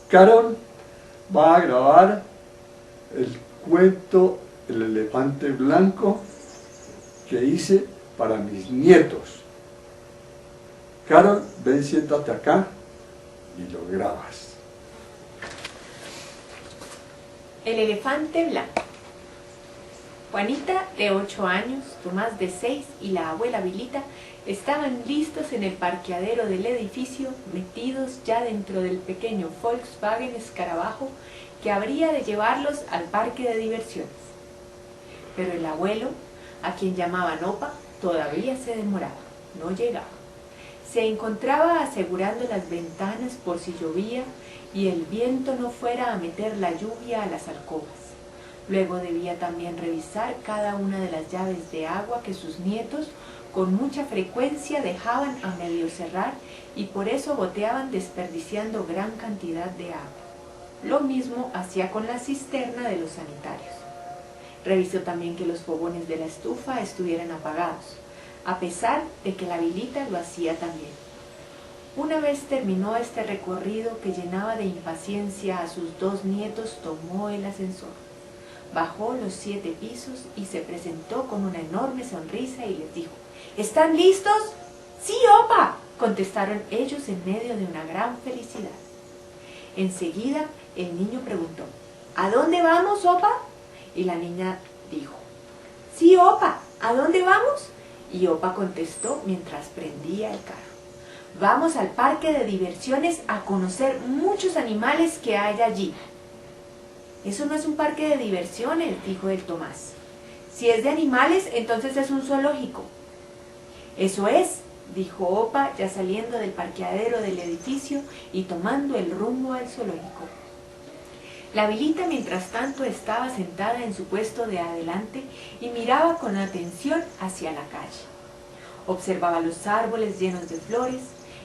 Carol va a grabar el cuento El elefante blanco que hice para mis nietos. Carol, ven, siéntate acá y lo grabas. El elefante blanco. Juanita, de 8 años, Tomás, de 6, y la abuela Vilita estaban listos en el parqueadero del edificio, metidos ya dentro del pequeño Volkswagen Escarabajo que habría de llevarlos al parque de diversiones. Pero el abuelo, a quien llamaban Opa, todavía se demoraba, no llegaba. Se encontraba asegurando las ventanas por si llovía y el viento no fuera a meter la lluvia a las alcobas. Luego debía también revisar cada una de las llaves de agua que sus nietos con mucha frecuencia dejaban a medio cerrar y por eso goteaban desperdiciando gran cantidad de agua. Lo mismo hacía con la cisterna de los sanitarios. Revisó también que los fogones de la estufa estuvieran apagados, a pesar de que la Vilita lo hacía también. Una vez terminó este recorrido que llenaba de impaciencia a sus 2 nietos, tomó el ascensor. Bajó los 7 pisos y se presentó con una enorme sonrisa y les dijo: ¿Están listos? ¡Sí, Opa!, contestaron ellos en medio de una gran felicidad. Enseguida el niño preguntó: ¿A dónde vamos, Opa? Y la niña dijo: Sí, Opa, ¿a dónde vamos? Y Opa contestó mientras prendía el carro: Vamos al parque de diversiones a conocer muchos animales que hay allí. Eso no es un parque de diversiones, dijo el Tomás. Si es de animales, entonces es un zoológico. Eso es, dijo Opa, ya saliendo del parqueadero del edificio y tomando el rumbo al zoológico. La Vilita, mientras tanto, estaba sentada en su puesto de adelante y miraba con atención hacia la calle. Observaba los árboles llenos de flores,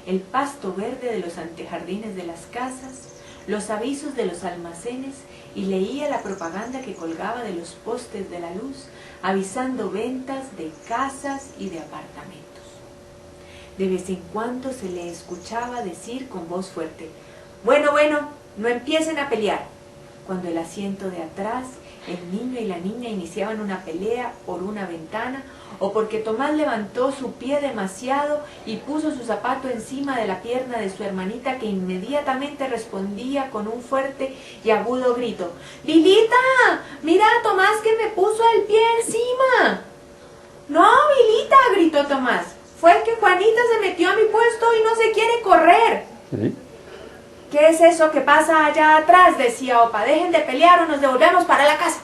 el pasto verde de los antejardines de las casas, los avisos de los almacenes y leía la propaganda que colgaba de los postes de la luz, avisando ventas de casas y de apartamentos. De vez en cuando se le escuchaba decir con voz fuerte: Bueno, no empiecen a pelear, cuando el asiento de atrás, el niño y la niña iniciaban una pelea por una ventana o porque Tomás levantó su pie demasiado y puso su zapato encima de la pierna de su hermanita, que inmediatamente respondía con un fuerte y agudo grito: ¡Vilita! ¡Mira a Tomás que me puso el pie encima! ¡No, Vilita!, gritó Tomás. Fue que Juanita se metió a mi puesto y no se quiere correr. ¿Sí? ¿Qué es eso que pasa allá atrás?, decía Opa. Dejen de pelear o nos devolvemos para la casa.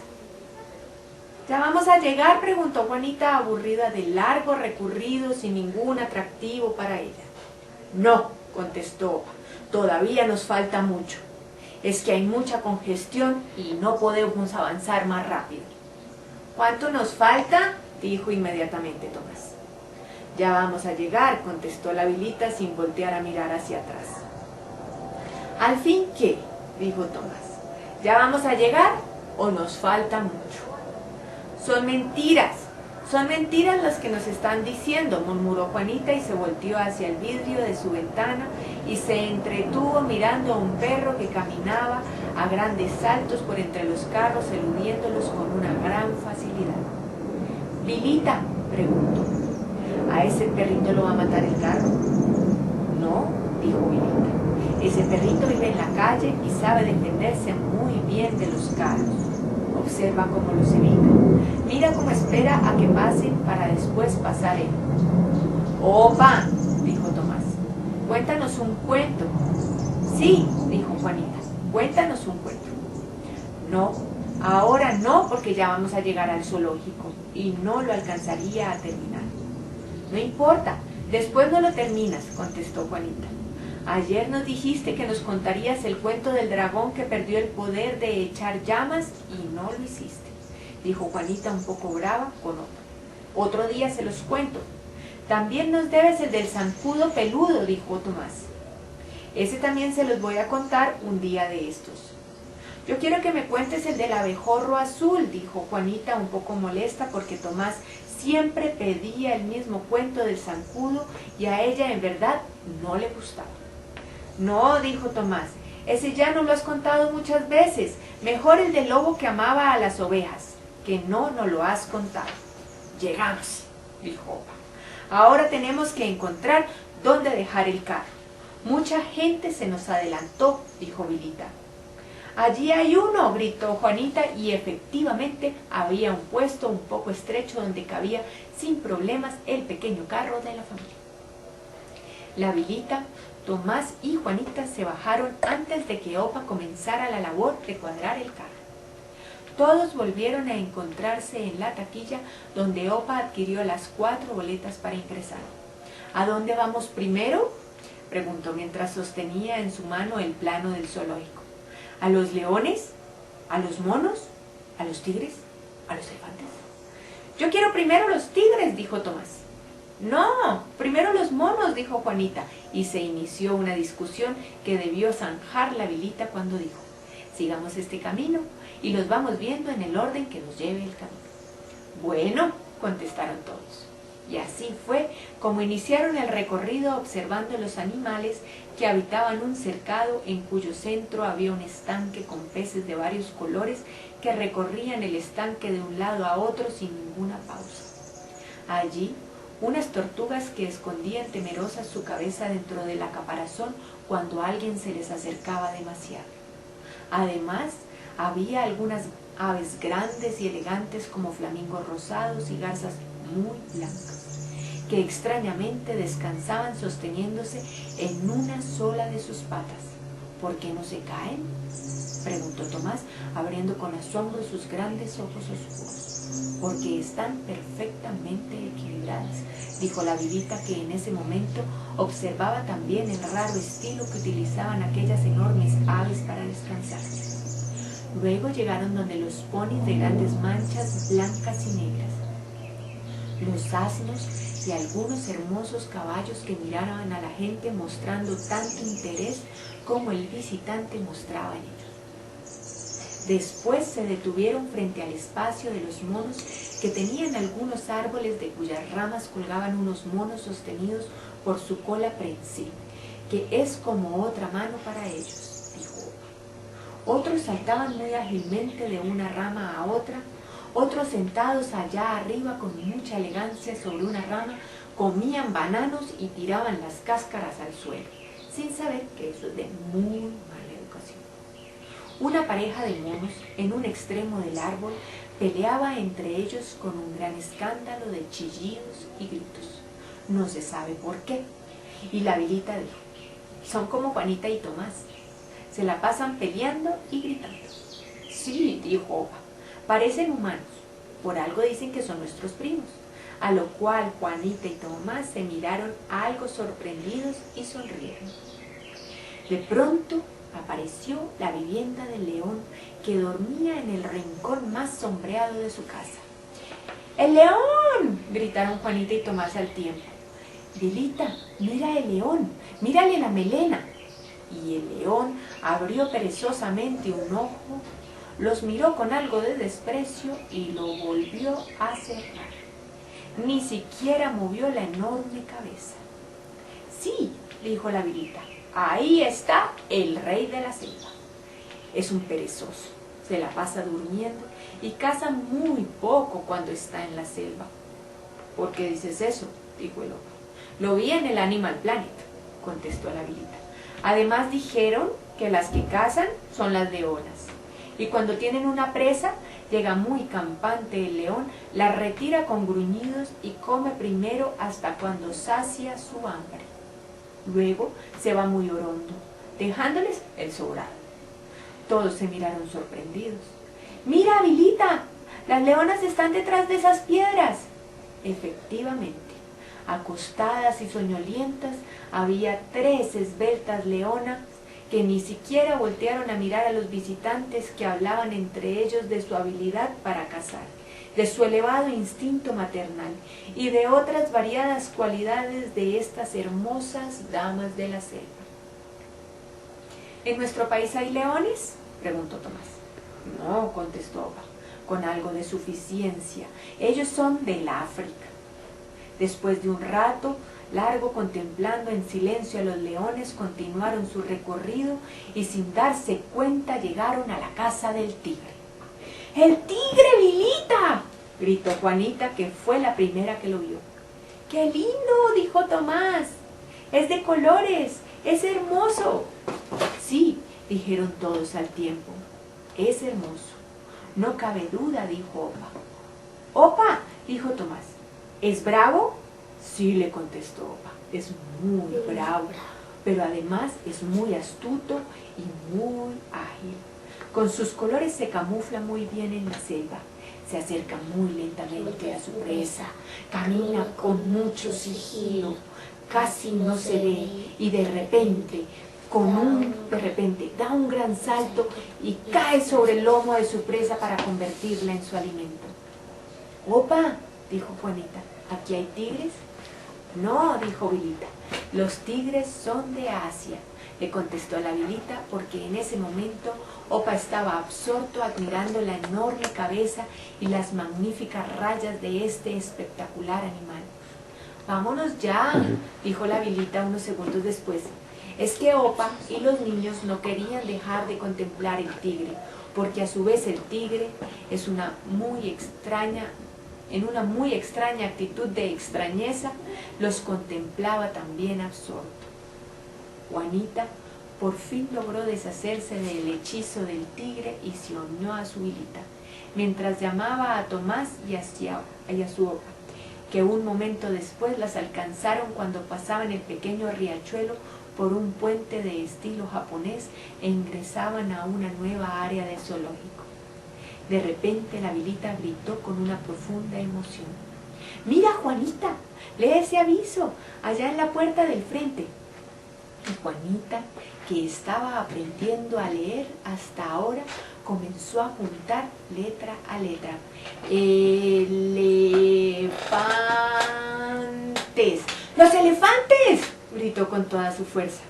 ¿Ya vamos a llegar?, preguntó Juanita, aburrida del largo recorrido sin ningún atractivo para ella. No, contestó Opa, todavía nos falta mucho. Es que hay mucha congestión y no podemos avanzar más rápido. ¿Cuánto nos falta?, dijo inmediatamente Tomás. Ya vamos a llegar, contestó la Vilita sin voltear a mirar hacia atrás. ¿Al fin qué?, dijo Tomás. ¿Ya vamos a llegar o nos falta mucho? Son mentiras las que nos están diciendo, murmuró Juanita y se volteó hacia el vidrio de su ventana y se entretuvo mirando a un perro que caminaba a grandes saltos por entre los carros, eludiéndolos con una gran facilidad. Vilita, preguntó, ¿a ese perrito lo va a matar el carro? No, dijo Vilita. Ese perrito vive en la calle y sabe defenderse muy bien de los carros. Observa cómo los evita. Mira cómo espera a que pasen para después pasar él. ¡Opa!, dijo Tomás. Cuéntanos un cuento. Sí, dijo Juanita. Cuéntanos un cuento. No, ahora no, porque ya vamos a llegar al zoológico y no lo alcanzaría a terminar. No importa, después no lo terminas, contestó Juanita. Ayer nos dijiste que nos contarías el cuento del dragón que perdió el poder de echar llamas y no lo hiciste, dijo Juanita un poco brava con Opa. Otro día se los cuento. También nos debes el del zancudo peludo, dijo Tomás. Ese también se los voy a contar un día de estos. Yo quiero que me cuentes el del abejorro azul, dijo Juanita un poco molesta porque Tomás siempre pedía el mismo cuento del zancudo y a ella en verdad no le gustaba. No, dijo Tomás, Ese ya nos lo has contado muchas veces. Mejor el del lobo que amaba a las ovejas, que no nos lo has contado. Llegamos, dijo Opa. Ahora tenemos que encontrar dónde dejar el carro. Mucha gente se nos adelantó, dijo Vilita. Allí hay uno, gritó Juanita, y efectivamente había un puesto un poco estrecho donde cabía sin problemas el pequeño carro de la familia. La Vilita, Tomás y Juanita se bajaron antes de que Opa comenzara la labor de cuadrar el carro. Todos volvieron a encontrarse en la taquilla donde Opa adquirió las 4 boletas para ingresar. ¿A dónde vamos primero?, preguntó mientras sostenía en su mano el plano del zoológico. ¿A los leones? ¿A los monos? ¿A los tigres? ¿A los elefantes? Yo quiero primero los tigres, dijo Tomás. No, primero los monos, dijo Juanita, y se inició una discusión que debió zanjar la Vilita cuando dijo: sigamos este camino y los vamos viendo en el orden que nos lleve el camino. Bueno, contestaron todos. Y así fue como iniciaron el recorrido observando los animales que habitaban un cercado en cuyo centro había un estanque con peces de varios colores que recorrían el estanque de un lado a otro sin ninguna pausa. Allí, unas tortugas que escondían temerosas su cabeza dentro de la caparazón cuando alguien se les acercaba demasiado. Además, había algunas aves grandes y elegantes como flamingos rosados y garzas muy blancas, que extrañamente descansaban sosteniéndose en una sola de sus patas. ¿Por qué no se caen?, preguntó Tomás, abriendo con asombro sus grandes ojos oscuros. Porque están perfectamente equilibradas, dijo la Vilita, que en ese momento observaba también el raro estilo que utilizaban aquellas enormes aves para descansar. Luego llegaron donde los ponis de grandes manchas blancas y negras, los asnos y algunos hermosos caballos que miraban a la gente mostrando tanto interés como el visitante mostraba en ellos. Después se detuvieron frente al espacio de los monos, que tenían algunos árboles de cuyas ramas colgaban unos monos sostenidos por su cola prensil, que es como otra mano para ellos, dijo Opa. Otros saltaban muy ágilmente de una rama a otra. Otros, sentados allá arriba con mucha elegancia sobre una rama, comían bananos y tiraban las cáscaras al suelo, sin saber que eso es de muy mala educación. Una pareja de monos, en un extremo del árbol, peleaba entre ellos con un gran escándalo de chillidos y gritos. No se sabe por qué. Y la Vilita dijo: son como Juanita y Tomás, se la pasan peleando y gritando. Sí, dijo Opa, parecen humanos, por algo dicen que son nuestros primos. A lo cual Juanita y Tomás se miraron algo sorprendidos y sonrieron. De pronto apareció la vivienda del león, que dormía en el rincón más sombreado de su casa. ¡El león!, gritaron Juanita y Tomás al tiempo. Vilita, mira el león, mírale la melena. Y el león abrió perezosamente un ojo, los miró con algo de desprecio y lo volvió a cerrar. Ni siquiera movió la enorme cabeza. Sí, dijo la Vilita, ahí está el rey de la selva. Es un perezoso, se la pasa durmiendo y caza muy poco cuando está en la selva. ¿Por qué dices eso?, dijo el Opa. Lo vi en el Animal Planet, contestó la Vilita. Además dijeron que las que cazan son las leonas, y cuando tienen una presa, llega muy campante el león, la retira con gruñidos y come primero hasta cuando sacia su hambre. Luego se va muy orondo, dejándoles el sobrado. Todos se miraron sorprendidos. ¡Mira, Vilita! ¡Las leonas están detrás de esas piedras! Efectivamente, acostadas y soñolientas, había 3 esbeltas leonas que ni siquiera voltearon a mirar a los visitantes, que hablaban entre ellos de su habilidad para cazar, de su elevado instinto maternal y de otras variadas cualidades de estas hermosas damas de la selva. ¿En nuestro país hay leones?, preguntó Tomás. No, contestó Opa, con algo de suficiencia. Ellos son del África. Después de un rato largo contemplando en silencio a los leones, continuaron su recorrido y sin darse cuenta llegaron a la casa del tigre. ¡El tigre, Vilita!, gritó Juanita, que fue la primera que lo vio. ¡Qué lindo!, dijo Tomás. ¡Es de colores! ¡Es hermoso! Sí, dijeron todos al tiempo. Es hermoso. No cabe duda, dijo Opa. ¡Opa!, dijo Tomás. ¿Es bravo? Sí, le contestó Opa. Es muy bravo, pero además es muy astuto y muy ágil. Con sus colores se camufla muy bien en la selva. Se acerca muy lentamente a su presa, camina con mucho sigilo, casi no se ve y de repente da un gran salto y cae sobre el lomo de su presa para convertirla en su alimento. «Opa», dijo Juanita, ¿aquí hay tigres? «No», dijo Vilita, «los tigres son de Asia», le contestó la Vilita, porque en ese momento Opa estaba absorto admirando la enorme cabeza y las magníficas rayas de este espectacular animal. «Vámonos ya», dijo la Vilita unos segundos después. Es que Opa y los niños no querían dejar de contemplar el tigre, porque a su vez el tigre en una muy extraña actitud de extrañeza, los contemplaba también absorto. Juanita por fin logró deshacerse del hechizo del tigre y se unió a su Vilita, mientras llamaba a Tomás y a su Opa, que un momento después las alcanzaron cuando pasaban el pequeño riachuelo por un puente de estilo japonés e ingresaban a una nueva área del zoológico. De repente la Vilita gritó con una profunda emoción. «¡Mira, Juanita! ¡Lee ese aviso allá en la puerta del frente!» Y Juanita, que estaba aprendiendo a leer hasta ahora, comenzó a juntar letra a letra. «¡Elefantes! ¡Los elefantes!», gritó con toda su fuerza.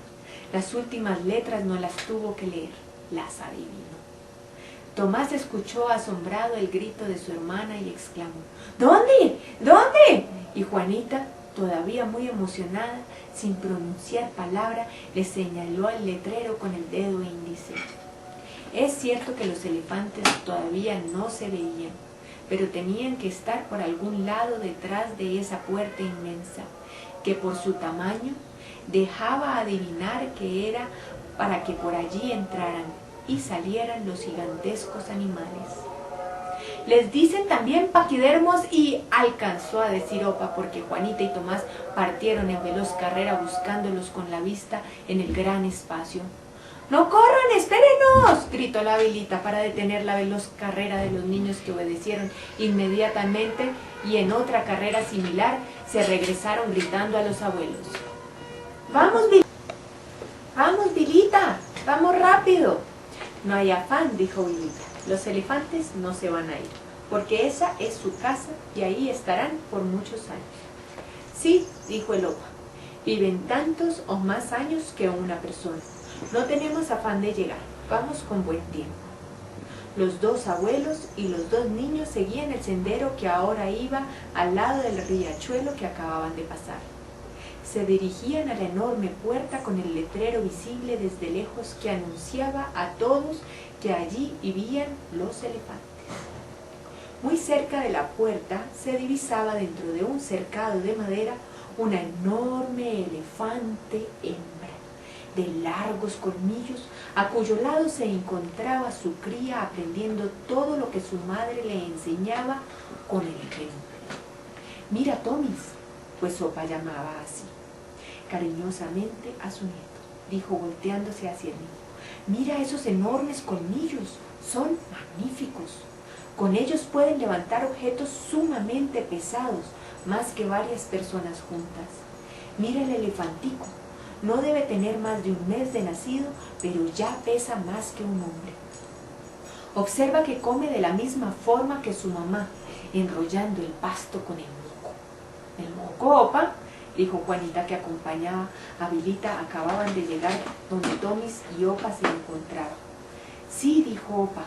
Las últimas letras no las tuvo que leer, las adivinó. Tomás escuchó asombrado el grito de su hermana y exclamó: «¿Dónde? ¿Dónde?». Y Juanita, todavía muy emocionada, sin pronunciar palabra, le señaló al letrero con el dedo índice. Es cierto que los elefantes todavía no se veían, pero tenían que estar por algún lado detrás de esa puerta inmensa, que por su tamaño dejaba adivinar que era para que por allí entraran y salieran los gigantescos animales. «Les dicen también paquidermos y», alcanzó a decir Opa, porque Juanita y Tomás partieron en veloz carrera buscándolos con la vista en el gran espacio. «¡No corran, espérenos!», gritó la Vilita para detener la veloz carrera de los niños, que obedecieron inmediatamente y en otra carrera similar se regresaron gritando a los abuelos. Vamos, Vilita, vamos rápido». «No hay afán», dijo Vilita, «los elefantes no se van a ir, porque esa es su casa y ahí estarán por muchos años». «Sí», dijo el Opa, «viven tantos o más años que una persona. No tenemos afán de llegar, vamos con buen tiempo». Los dos abuelos y los dos niños seguían el sendero que ahora iba al lado del riachuelo que acababan de pasar. Se dirigían a la enorme puerta con el letrero visible desde lejos que anunciaba a todos que allí vivían los elefantes. Muy cerca de la puerta se divisaba, dentro de un cercado de madera, una enorme elefante hembra, de largos colmillos, a cuyo lado se encontraba su cría aprendiendo todo lo que su madre le enseñaba con el ejemplo. «Mira, Tomis», pues Opa llamaba así cariñosamente a su nieto, dijo volteándose hacia el niño. «Mira esos enormes colmillos, son magníficos. Con ellos pueden levantar objetos sumamente pesados, más que varias personas juntas. Mira el elefantico, no debe tener más de un mes de nacido, pero ya pesa más que un hombre. Observa que come de la misma forma que su mamá, enrollando el pasto con el moco». «¿El moco, Opa?», dijo Juanita, que acompañaba a Vilita. Acababan de llegar donde Tomis y Opa se encontraban. «Sí», dijo Opa,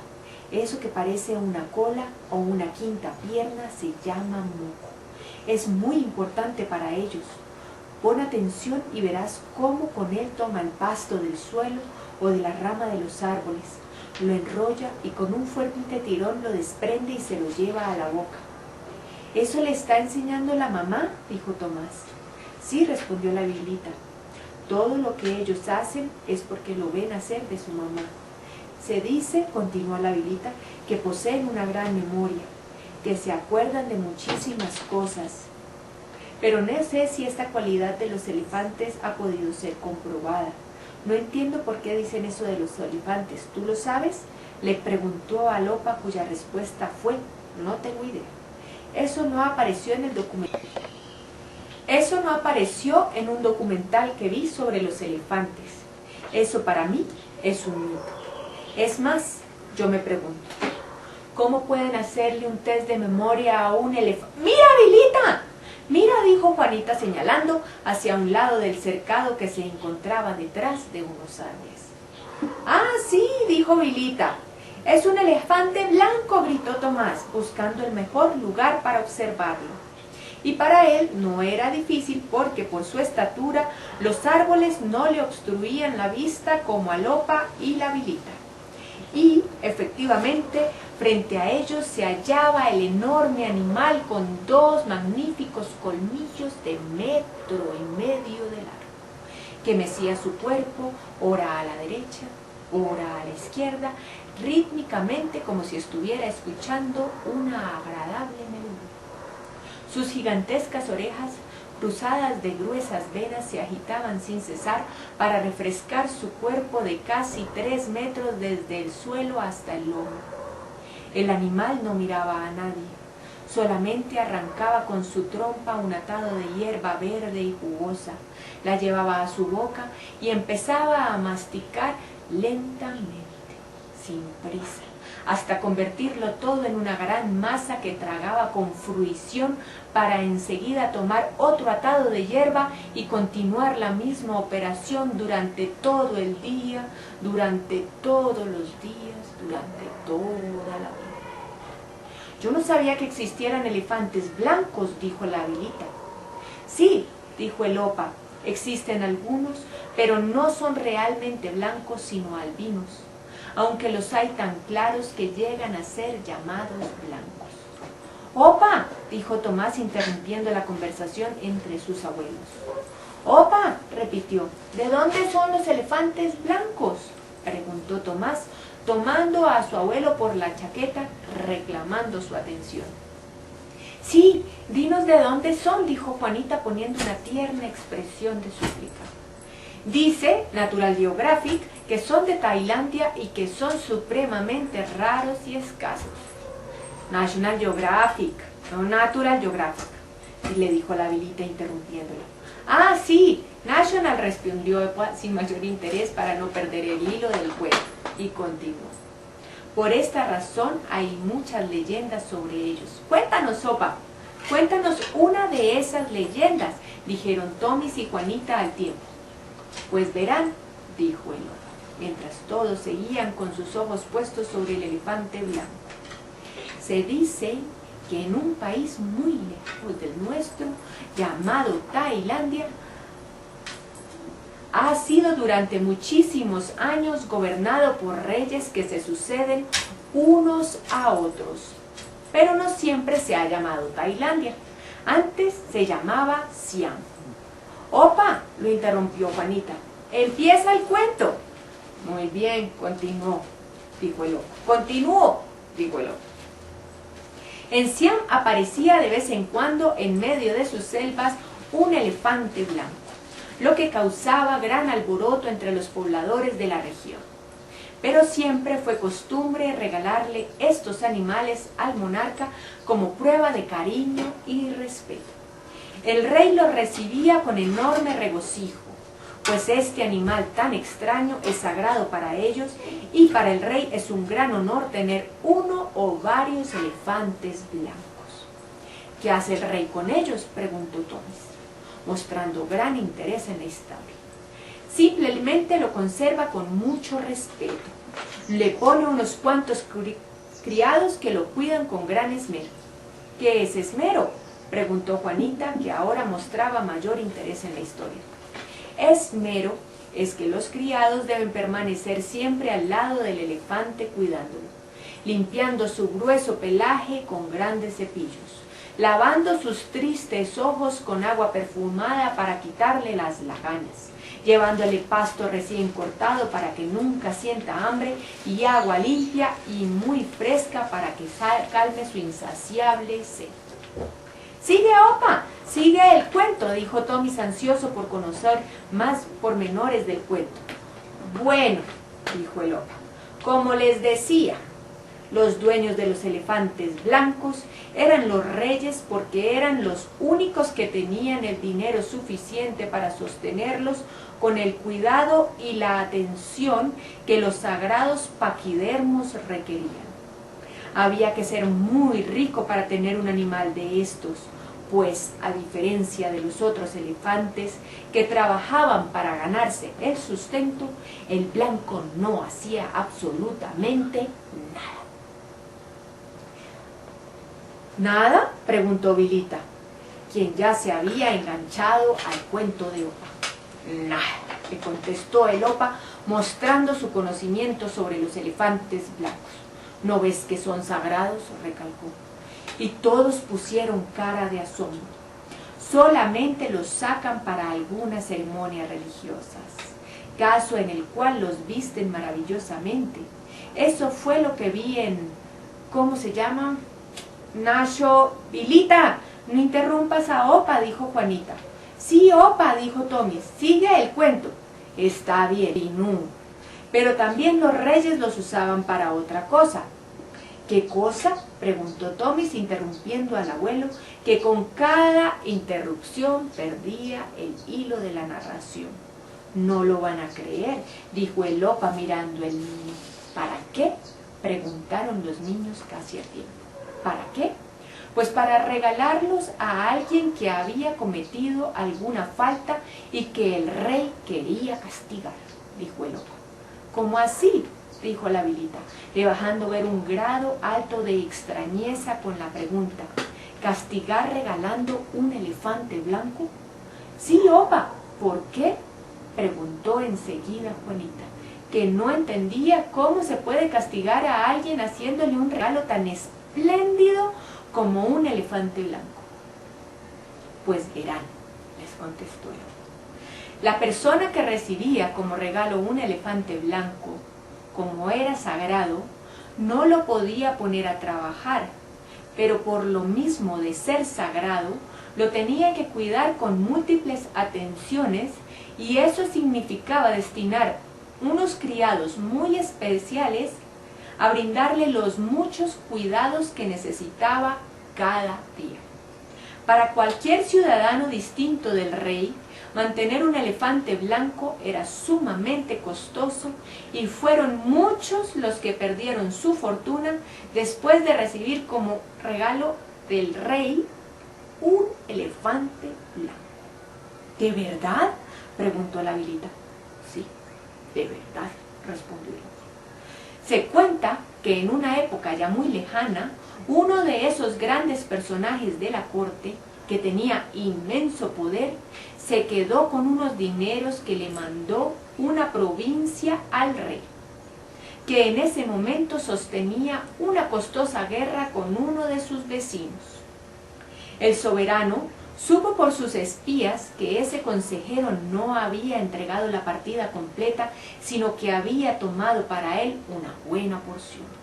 «eso que parece una cola o una quinta pierna se llama moco. Es muy importante para ellos. Pon atención y verás cómo con él toma el pasto del suelo o de la rama de los árboles, lo enrolla y con un fuerte tirón lo desprende y se lo lleva a la boca. ¿Eso le está enseñando la mamá?, dijo Tomás. Sí, respondió la Vilita. Todo lo que ellos hacen es porque lo ven hacer de su mamá. Se dice, continuó la Vilita, que poseen una gran memoria, que se acuerdan de muchísimas cosas. Pero no sé si esta cualidad de los elefantes ha podido ser comprobada. No entiendo por qué dicen eso de los elefantes. ¿Tú lo sabes?, le preguntó a Lopa, cuya respuesta fue: no tengo idea. Eso no apareció en el documental. Eso no apareció en un documental que vi sobre los elefantes. Eso para mí es un mito. Es más, yo me pregunto, ¿cómo pueden hacerle un test de memoria a un elefante? ¡Mira, Vilita! Mira, dijo Juanita señalando hacia un lado del cercado que se encontraba detrás de unos árboles. ¡Ah, sí!, dijo Vilita. Es un elefante blanco, gritó Tomás, buscando el mejor lugar para observarlo. Y para él no era difícil porque por su estatura los árboles no le obstruían la vista como a Lopa y la Vilita. Y, efectivamente, frente a ellos se hallaba el enorme animal con 2 magníficos colmillos de 1,5 metros de largo, que mecía su cuerpo, ora a la derecha, ora a la izquierda, rítmicamente como si estuviera escuchando una agradable melodía. Sus gigantescas orejas, cruzadas de gruesas venas, se agitaban sin cesar para refrescar su cuerpo de casi 3 metros desde el suelo hasta el lomo. El animal no miraba a nadie, solamente arrancaba con su trompa un atado de hierba verde y jugosa, la llevaba a su boca y empezaba a masticar lentamente, sin prisa, hasta convertirlo todo en una gran masa que tragaba con fruición para enseguida tomar otro atado de hierba y continuar la misma operación durante todo el día, durante todos los días, durante toda la vida. Yo no sabía que existieran elefantes blancos, dijo la Vilita. Sí, dijo el Lopa, existen algunos, pero no son realmente blancos sino albinos, aunque los hay tan claros que llegan a ser llamados blancos. ¡Opa!, dijo Tomás, interrumpiendo la conversación entre sus abuelos. ¡Opa!, repitió. ¿De dónde son los elefantes blancos?, preguntó Tomás, tomando a su abuelo por la chaqueta, reclamando su atención. Sí, dinos de dónde son, dijo Juanita, poniendo una tierna expresión de súplica. Dice Natural Geographic que son de Tailandia y que son supremamente raros y escasos. National Geographic, no Natural Geographic, le dijo la Vilita interrumpiéndola. Ah, sí, National, respondió Opa sin mayor interés para no perder el hilo del juego, y continuó. Por esta razón hay muchas leyendas sobre ellos. Cuéntanos, Opa, cuéntanos una de esas leyendas, dijeron Tomis y Juanita al tiempo. Pues verán, dijo el Opa, mientras todos seguían con sus ojos puestos sobre el elefante blanco. Se dice que en un país muy lejos del nuestro, llamado Tailandia, ha sido durante muchísimos años gobernado por reyes que se suceden unos a otros. Pero no siempre se ha llamado Tailandia. Antes se llamaba Siam. ¡Opa!, lo interrumpió Juanita. ¡Empieza el cuento! Muy bien, continuó, dijo el Opa. Continúo, dijo el Opa. En Siam aparecía de vez en cuando en medio de sus selvas un elefante blanco, lo que causaba gran alboroto entre los pobladores de la región. Pero siempre fue costumbre regalarle estos animales al monarca como prueba de cariño y respeto. El rey los recibía con enorme regocijo, pues este animal tan extraño es sagrado para ellos y para el rey es un gran honor tener uno o varios elefantes blancos. ¿Qué hace el rey con ellos?, preguntó Tomis, mostrando gran interés en la historia. Simplemente lo conserva con mucho respeto. Le pone unos cuantos criados que lo cuidan con gran esmero. ¿Qué es esmero?, preguntó Juanita, que ahora mostraba mayor interés en la historia. Esmero es que los criados deben permanecer siempre al lado del elefante cuidándolo, limpiando su grueso pelaje con grandes cepillos, lavando sus tristes ojos con agua perfumada para quitarle las lagañas, llevándole pasto recién cortado para que nunca sienta hambre y agua limpia y muy fresca para que calme su insaciable sed. «Sigue, Opa, sigue el cuento», dijo Tommy, ansioso por conocer más pormenores del cuento. «Bueno», dijo el Opa, «como les decía, los dueños de los elefantes blancos eran los reyes porque eran los únicos que tenían el dinero suficiente para sostenerlos con el cuidado y la atención que los sagrados paquidermos requerían. Había que ser muy rico para tener un animal de estos, pues a diferencia de los otros elefantes que trabajaban para ganarse el sustento, el blanco no hacía absolutamente nada. ¿Nada?, preguntó Vilita, quien ya se había enganchado al cuento de Opa. «Nada», le contestó el Opa, mostrando su conocimiento sobre los elefantes blancos. «¿No ves que son sagrados?», recalcó. Y todos pusieron cara de asombro. «Solamente los sacan para algunas ceremonias religiosas, caso en el cual los visten maravillosamente. Eso fue lo que vi en... ¿cómo se llama? Nacho...» «Vilita, no interrumpas a Opa», dijo Juanita. «Sí, Opa», dijo Tommy, «sigue el cuento». «Está bien, Inú. Pero también los reyes los usaban para otra cosa». «¿Qué cosa?», preguntó Tommy, interrumpiendo al abuelo, que con cada interrupción perdía el hilo de la narración. «No lo van a creer», dijo el Opa mirando al niño. «¿Para qué?», preguntaron los niños casi a tiempo. «¿Para qué? Pues para regalarlos a alguien que había cometido alguna falta y que el rey quería castigar», dijo el Opa. «¿Cómo así?», dijo la Vilita, rebajando ver un grado alto de extrañeza con la pregunta. «¿Castigar regalando un elefante blanco?». «Sí, Opa, ¿por qué?», preguntó enseguida Juanita, que no entendía cómo se puede castigar a alguien haciéndole un regalo tan espléndido como un elefante blanco. «Pues verán», les contestó él. «La persona que recibía como regalo un elefante blanco, como era sagrado, no lo podía poner a trabajar, pero por lo mismo de ser sagrado, lo tenía que cuidar con múltiples atenciones, y eso significaba destinar unos criados muy especiales a brindarle los muchos cuidados que necesitaba cada día. Para cualquier ciudadano distinto del rey, mantener un elefante blanco era sumamente costoso, y fueron muchos los que perdieron su fortuna después de recibir como regalo del rey un elefante blanco». «¿De verdad?», preguntó la Vilita. «Sí, de verdad», respondió el Opa. «Se cuenta que en una época ya muy lejana, uno de esos grandes personajes de la corte, que tenía inmenso poder, se quedó con unos dineros que le mandó una provincia al rey, que en ese momento sostenía una costosa guerra con uno de sus vecinos. El soberano supo por sus espías que ese consejero no había entregado la partida completa, sino que había tomado para él una buena porción.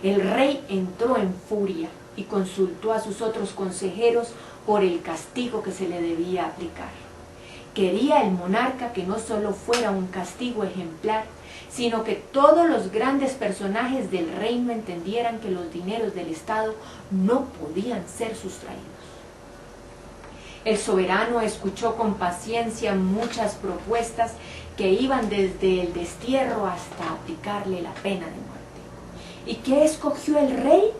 El rey entró en furia y consultó a sus otros consejeros por el castigo que se le debía aplicar. Quería el monarca que no solo fuera un castigo ejemplar, sino que todos los grandes personajes del reino entendieran que los dineros del Estado no podían ser sustraídos. El soberano escuchó con paciencia muchas propuestas que iban desde el destierro hasta aplicarle la pena de muerte. «¿Y qué escogió el rey?»,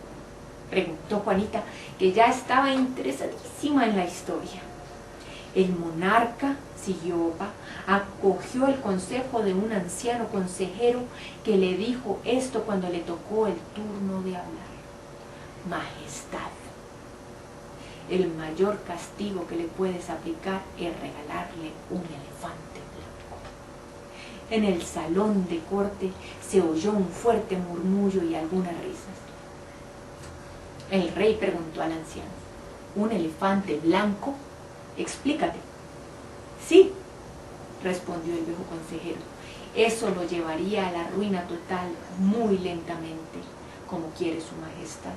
preguntó Juanita, que ya estaba interesadísima en la historia. «El monarca», siguió Opa, «acogió el consejo de un anciano consejero que le dijo esto cuando le tocó el turno de hablar. Majestad, el mayor castigo que le puedes aplicar es regalarle un elefante blanco. En el salón de corte se oyó un fuerte murmullo y algunas risas. El rey preguntó al anciano: ¿un elefante blanco? Explícate. Sí, respondió el viejo consejero, eso lo llevaría a la ruina total muy lentamente, como quiere su majestad,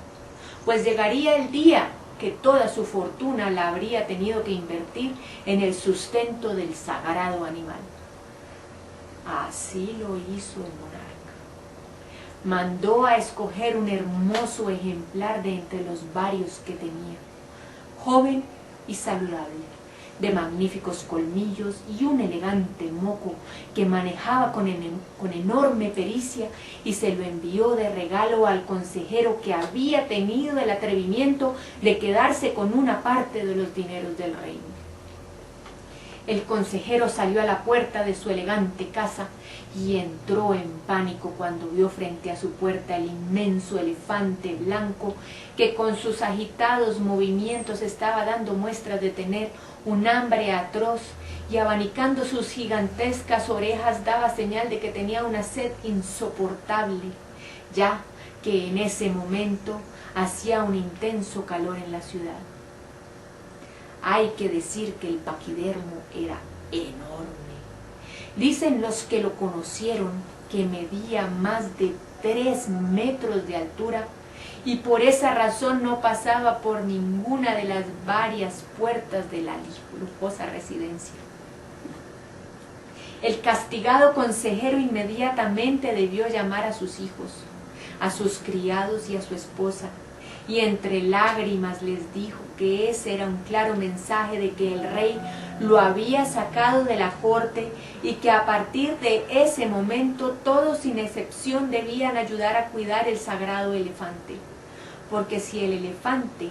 pues llegaría el día que toda su fortuna la habría tenido que invertir en el sustento del sagrado animal. Así lo hizo el monarca. Mandó a escoger un hermoso ejemplar de entre los varios que tenía, joven y saludable, de magníficos colmillos y un elegante moco que manejaba con enorme pericia, y se lo envió de regalo al consejero que había tenido el atrevimiento de quedarse con una parte de los dineros del reino. El consejero salió a la puerta de su elegante casa y entró en pánico cuando vio frente a su puerta el inmenso elefante blanco que con sus agitados movimientos estaba dando muestras de tener un hambre atroz y abanicando sus gigantescas orejas daba señal de que tenía una sed insoportable, ya que en ese momento hacía un intenso calor en la ciudad. Hay que decir que el paquidermo era enorme. Dicen los que lo conocieron que medía más de 3 metros de altura y por esa razón no pasaba por ninguna de las varias puertas de la lujosa residencia. El castigado consejero inmediatamente debió llamar a sus hijos, a sus criados y a su esposa, y entre lágrimas les dijo que ese era un claro mensaje de que el rey lo había sacado de la corte y que a partir de ese momento todos sin excepción debían ayudar a cuidar el sagrado elefante, porque si el elefante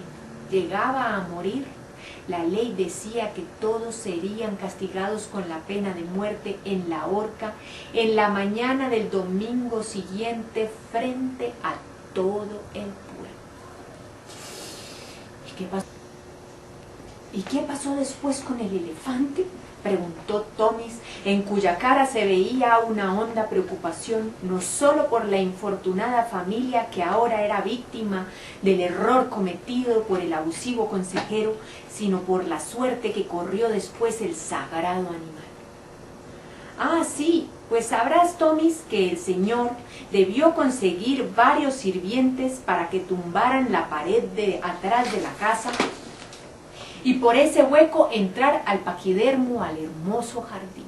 llegaba a morir, la ley decía que todos serían castigados con la pena de muerte en la horca en la mañana del domingo siguiente frente a todo el pueblo. ¿Y qué pasó después con el elefante?, preguntó Tomis, en cuya cara se veía una honda preocupación, no solo por la infortunada familia que ahora era víctima del error cometido por el abusivo consejero, sino por la suerte que corrió después el sagrado animal. Ah, sí, pues sabrás, Tomis, que el señor debió conseguir varios sirvientes para que tumbaran la pared de atrás de la casa y por ese hueco entrar al paquidermo, al hermoso jardín.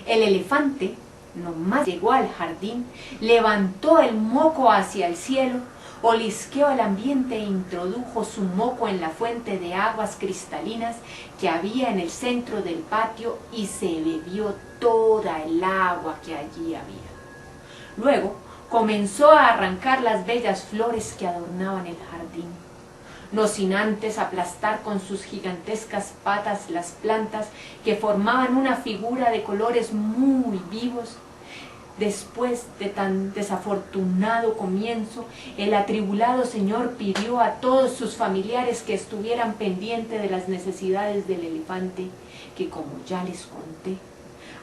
El elefante nomás llegó al jardín, levantó el moco hacia el cielo, olisqueó el ambiente e introdujo su moco en la fuente de aguas cristalinas que había en el centro del patio y se bebió toda el agua que allí había. Luego comenzó a arrancar las bellas flores que adornaban el jardín, no sin antes aplastar con sus gigantescas patas las plantas que formaban una figura de colores muy vivos. Después de tan desafortunado comienzo, el atribulado señor pidió a todos sus familiares que estuvieran pendientes de las necesidades del elefante, que como ya les conté,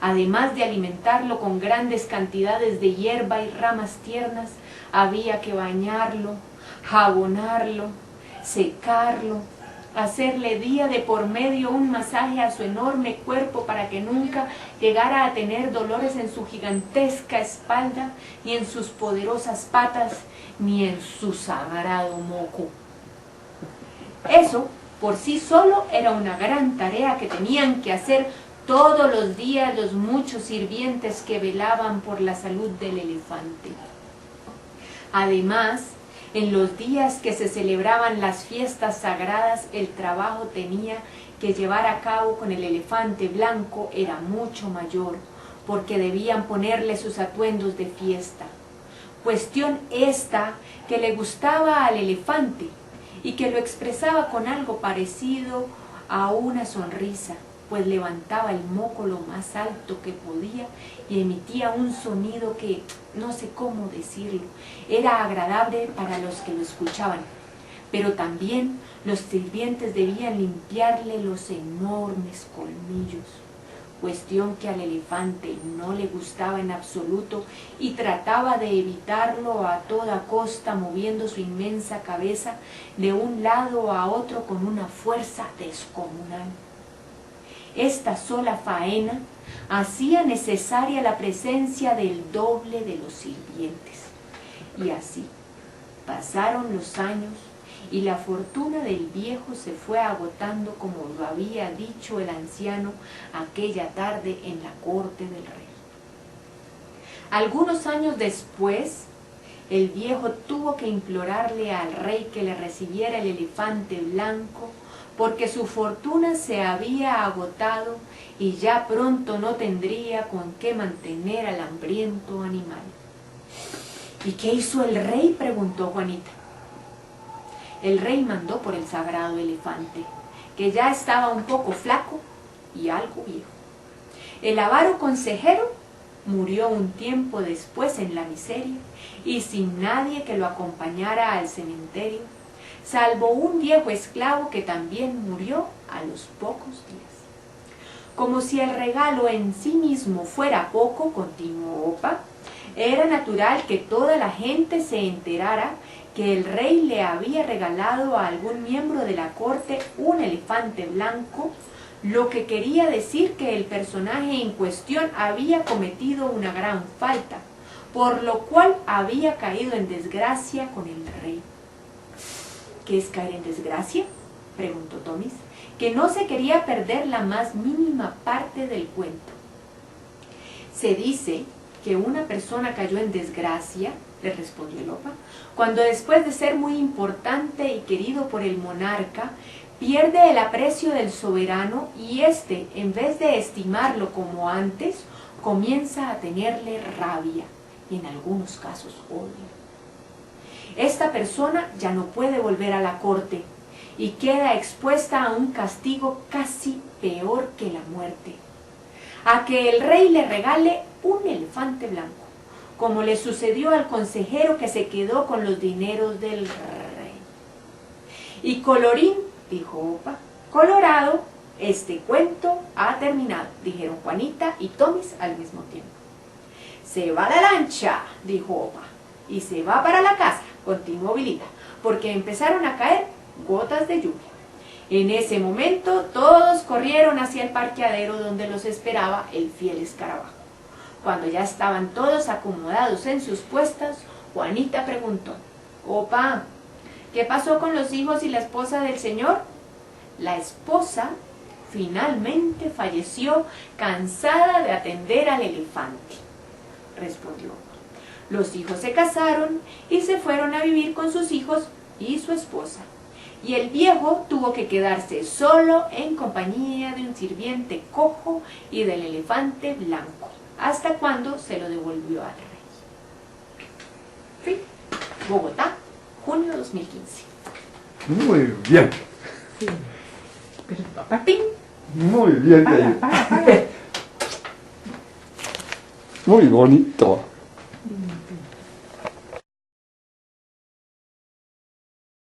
además de alimentarlo con grandes cantidades de hierba y ramas tiernas, había que bañarlo, jabonarlo, secarlo, hacerle día de por medio un masaje a su enorme cuerpo para que nunca llegara a tener dolores en su gigantesca espalda, ni en sus poderosas patas, ni en su sagrado moco. Eso, por sí solo, era una gran tarea que tenían que hacer todos los días los muchos sirvientes que velaban por la salud del elefante. Además, en los días que se celebraban las fiestas sagradas, el trabajo tenía que llevar a cabo con el elefante blanco era mucho mayor, porque debían ponerle sus atuendos de fiesta. Cuestión esta que le gustaba al elefante y que lo expresaba con algo parecido a una sonrisa, pues levantaba el moco lo más alto que podía y emitía un sonido que, no sé cómo decirlo, era agradable para los que lo escuchaban, pero también los sirvientes debían limpiarle los enormes colmillos, cuestión que al elefante no le gustaba en absoluto y trataba de evitarlo a toda costa, moviendo su inmensa cabeza de un lado a otro con una fuerza descomunal. Esta sola faena hacía necesaria la presencia del doble de los sirvientes. Y así pasaron los años y la fortuna del viejo se fue agotando, como lo había dicho el anciano aquella tarde en la corte del rey. Algunos años después, el viejo tuvo que implorarle al rey que le recibiera el elefante blanco, porque su fortuna se había agotado y ya pronto no tendría con qué mantener al hambriento animal. ¿Y qué hizo el rey?, preguntó Juanita. El rey mandó por el sagrado elefante, que ya estaba un poco flaco y algo viejo. El avaro consejero murió un tiempo después en la miseria y sin nadie que lo acompañara al cementerio, salvo un viejo esclavo que también murió a los pocos días. Como si el regalo en sí mismo fuera poco, continuó Opa, era natural que toda la gente se enterara que el rey le había regalado a algún miembro de la corte un elefante blanco, lo que quería decir que el personaje en cuestión había cometido una gran falta, por lo cual había caído en desgracia con el rey. ¿Qué es caer en desgracia?, preguntó Tomis, que no se quería perder la más mínima parte del cuento. Se dice que una persona cayó en desgracia, le respondió el Opa, cuando después de ser muy importante y querido por el monarca, pierde el aprecio del soberano y éste, en vez de estimarlo como antes, comienza a tenerle rabia y en algunos casos odio. Esta persona ya no puede volver a la corte y queda expuesta a un castigo casi peor que la muerte, a que el rey le regale un elefante blanco, como le sucedió al consejero que se quedó con los dineros del rey. Y colorín, dijo Opa, colorado, este cuento ha terminado, dijeron Juanita y Tomis al mismo tiempo. Se va la lancha, dijo Opa, y se va para la casa, continuó Vilita, porque empezaron a caer gotas de lluvia. En ese momento todos corrieron hacia el parqueadero donde los esperaba el fiel escarabajo. Cuando ya estaban todos acomodados en sus puestos, Juanita preguntó: «Opa, ¿qué pasó con los hijos y la esposa del señor?» La esposa finalmente falleció cansada de atender al elefante, respondió. Los hijos se casaron y se fueron a vivir con sus hijos y su esposa. Y el viejo tuvo que quedarse solo en compañía de un sirviente cojo y del elefante blanco, hasta cuando se lo devolvió al rey. Fin. Bogotá, junio 2015. Muy bien. Sí. Pero papá, ¡ping! Muy bien. Para. Muy bonito.